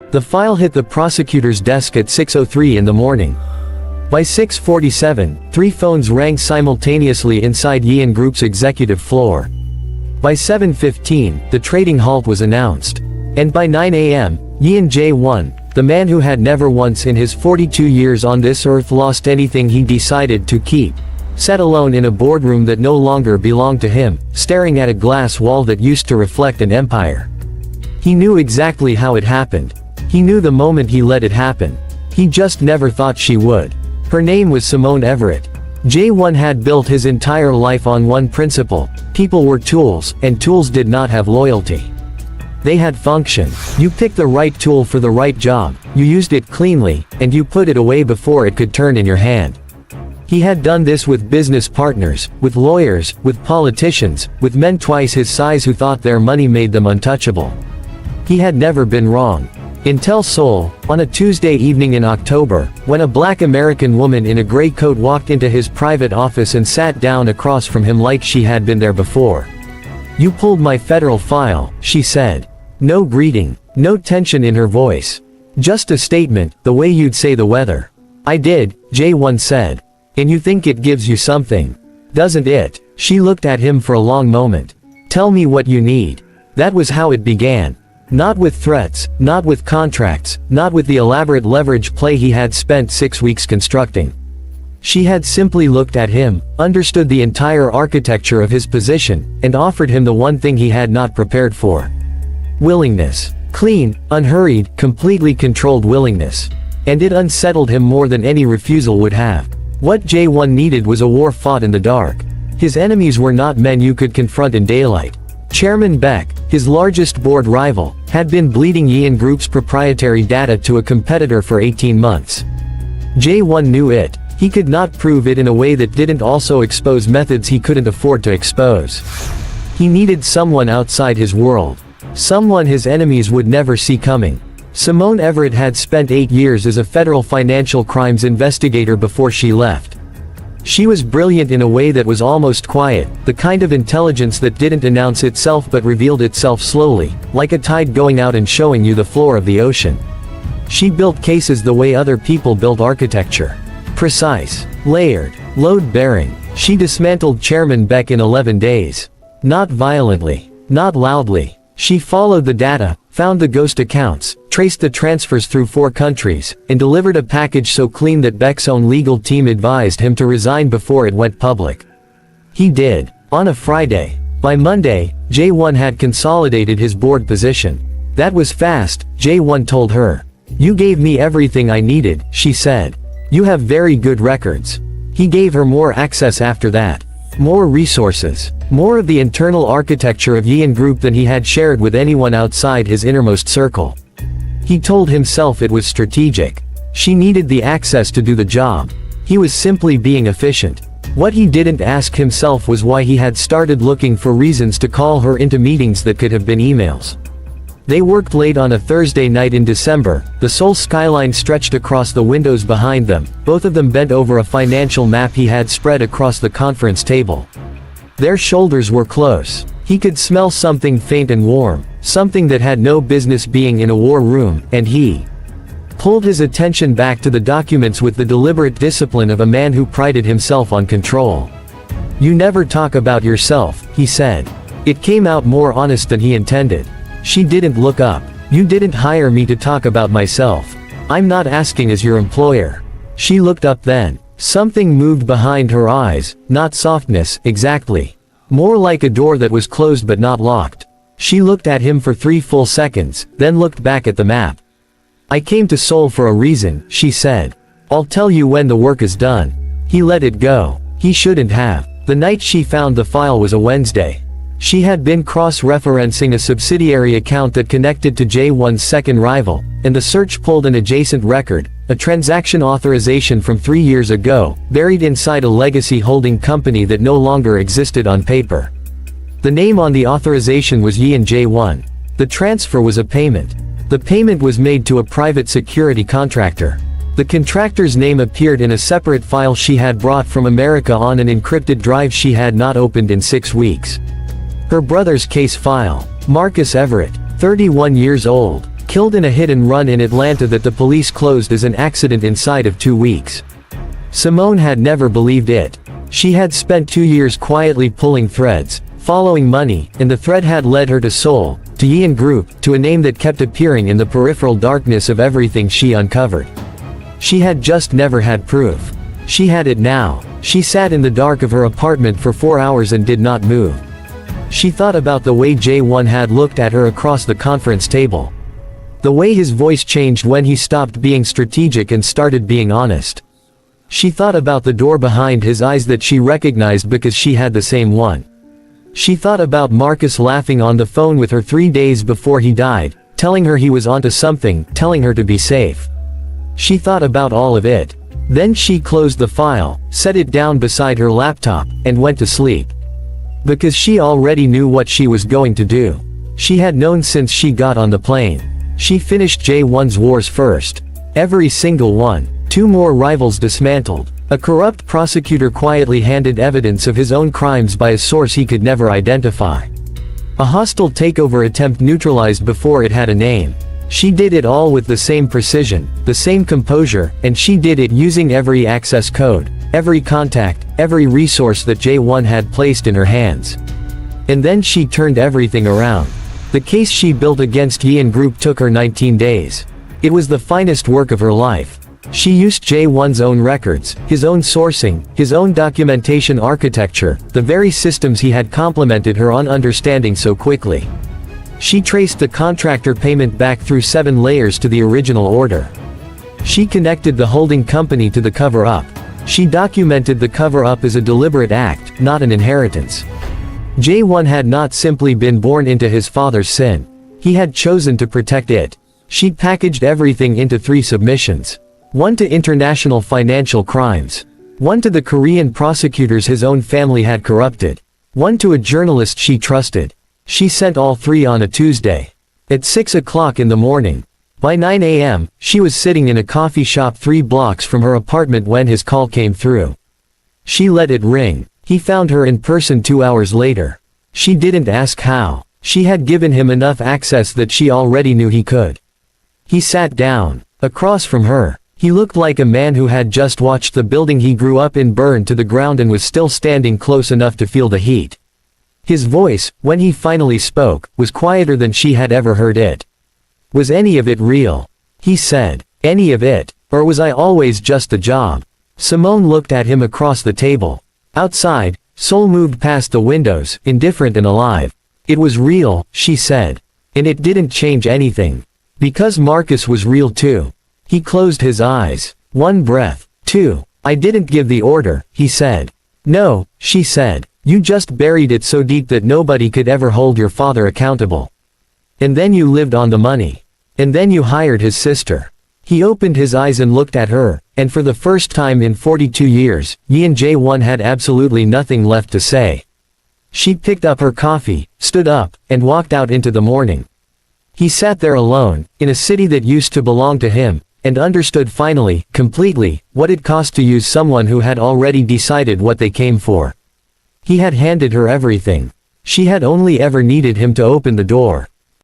The file hit the prosecutor's desk at 6:03 in the morning. By 6:47, 3 phones rang simultaneously inside Yeon Group's executive floor. By 7:15, the trading halt was announced. And by 9 a.m., Yeon Jae-won, the man who had never once in his 42 years on this earth lost anything he decided to keep, sat alone in a boardroom that no longer belonged to him, staring at a glass wall that used to reflect an empire. He knew exactly how it happened. He knew the moment he let it happen. He just never thought she would. Her name was Simone Everett. Jae-won had built his entire life on one principle: people were tools, and tools did not have loyalty. They had function. You picked the right tool for the right job, you used it cleanly, and you put it away before it could turn in your hand. He had done this with business partners, with lawyers, with politicians, with men twice his size who thought their money made them untouchable. He had never been wrong. Until Seoul, on a Tuesday evening in October, when a black American woman in a gray coat walked into his private office and sat down across from him like she had been there before. "You pulled my federal file," she said. No greeting, no tension in her voice. Just a statement, the way you'd say the weather. "I did," Jae-won said. "And you think it gives you something, doesn't it?" She looked at him for a long moment. "Tell me what you need." That was how it began. Not with threats, not with contracts, not with the elaborate leverage play he had spent 6 weeks constructing. She had simply looked at him, understood the entire architecture of his position, and offered him the one thing he had not prepared for. Willingness. Clean, unhurried, completely controlled willingness. And it unsettled him more than any refusal would have. What Jae-won needed was a war fought in the dark. His enemies were not men you could confront in daylight. Chairman Beck, his largest board rival, had been bleeding Yeon Group's proprietary data to a competitor for 18 months. Jae-won knew it. He could not prove it in a way that didn't also expose methods he couldn't afford to expose. He needed someone outside his world. Someone his enemies would never see coming. Simone Everett had spent 8 years as a federal financial crimes investigator before she left. She was brilliant in a way that was almost quiet, the kind of intelligence that didn't announce itself but revealed itself slowly, like a tide going out and showing you the floor of the ocean. She built cases the way other people built architecture. Precise, layered, load-bearing. She dismantled Chairman Beck in 11 days. Not violently, not loudly. She followed the data, found the ghost accounts, traced the transfers through 4 countries, and delivered a package so clean that Beck's own legal team advised him to resign before it went public. He did. On a Friday. By Monday, Jae-won had consolidated his board position. That was fast, Jae-won told her. "You gave me everything I needed," she said. "You have very good records." He gave her more access after that. More resources. More of the internal architecture of Yeon Group than he had shared with anyone outside his innermost circle. He told himself it was strategic. She needed the access to do the job. He was simply being efficient. What he didn't ask himself was why he had started looking for reasons to call her into meetings that could have been emails. They worked late on a Thursday night in December. The Seoul skyline stretched across the windows behind them, both of them bent over a financial map he had spread across the conference table. Their shoulders were close. He could smell something faint and warm, something that had no business being in a war room, and he pulled his attention back to the documents with the deliberate discipline of a man who prided himself on control. "You never talk about yourself," he said. It came out more honest than he intended. She didn't look up. "You didn't hire me to talk about myself. I'm not asking as your employer." She looked up then. Something moved behind her eyes, not softness, exactly. More like a door that was closed but not locked. She looked at him for 3 full seconds, then looked back at the map. "I came to Seoul for a reason," she said. "I'll tell you when the work is done." He let it go. He shouldn't have. The night she found the file was a Wednesday. She had been cross-referencing a subsidiary account that connected to Jae-won's second rival, and the search pulled an adjacent record, a transaction authorization from 3 years ago, buried inside a legacy holding company that no longer existed on paper. The name on the authorization was Yeon Jae-won. The transfer was a payment. The payment was made to a private security contractor. The contractor's name appeared in a separate file she had brought from America on an encrypted drive she had not opened in 6 weeks. Her brother's case file. Marcus Everett, 31 years old. Killed in a hit-and-run in Atlanta that the police closed as an accident inside of 2 weeks. Simone had never believed it. She had spent 2 years quietly pulling threads, following money, and the thread had led her to Seoul, to Yeon Group, to a name that kept appearing in the peripheral darkness of everything she uncovered. She had just never had proof. She had it now. She sat in the dark of her apartment for 4 hours and did not move. She thought about the way Jae-won had looked at her across the conference table. The way his voice changed when he stopped being strategic and started being honest. She thought about the door behind his eyes that she recognized because she had the same one. She thought about Marcus laughing on the phone with her 3 days before he died, telling her he was onto something, telling her to be safe. She thought about all of it. Then she closed the file, set it down beside her laptop, and went to sleep. Because she already knew what she was going to do. She had known since she got on the plane. She finished Jae-won's wars first. Every single one. 2 more rivals dismantled. A corrupt prosecutor quietly handed evidence of his own crimes by a source he could never identify. A hostile takeover attempt neutralized before it had a name. She did it all with the same precision, the same composure, and she did it using every access code, every contact, every resource that Jae-won had placed in her hands. And then she turned everything around. The case she built against Yeon Group took her 19 days. It was the finest work of her life. She used Jae-won's own records, his own sourcing, his own documentation architecture, the very systems he had complimented her on understanding so quickly. She traced the contractor payment back through 7 layers to the original order. She connected the holding company to the cover-up. She documented the cover-up as a deliberate act, not an inheritance. Jae-won had not simply been born into his father's sin. He had chosen to protect it. She packaged everything into 3 submissions. 1 to international financial crimes. 1 to the Korean prosecutors his own family had corrupted. 1 to a journalist she trusted. She sent all 3 on a Tuesday. At 6 o'clock in the morning. By 9 a.m., she was sitting in a coffee shop 3 blocks from her apartment when his call came through. She let it ring. He found her in person 2 hours later. She didn't ask how. She had given him enough access that she already knew he could. He sat down. Across from her. He looked like a man who had just watched the building he grew up in burn to the ground and was still standing close enough to feel the heat. His voice, when he finally spoke, was quieter than she had ever heard it. Was any of it real? He said. Any of it? Or was I always just a job? Simone looked at him across the table. Outside, Seoul moved past the windows, indifferent and alive. It was real, she said. And it didn't change anything. Because Marcus was real too. He closed his eyes. 1 breath. 2. I didn't give the order, he said. No, she said. You just buried it so deep that nobody could ever hold your father accountable. And then you lived on the money. And then you hired his sister. He opened his eyes and looked at her, and for the first time in 42 years, Yeon Jae-won had absolutely nothing left to say. She picked up her coffee, stood up, and walked out into the morning. He sat there alone, in a city that used to belong to him, and understood finally, completely, what it cost to use someone who had already decided what they came for. He had handed her everything. She had only ever needed him to open the door.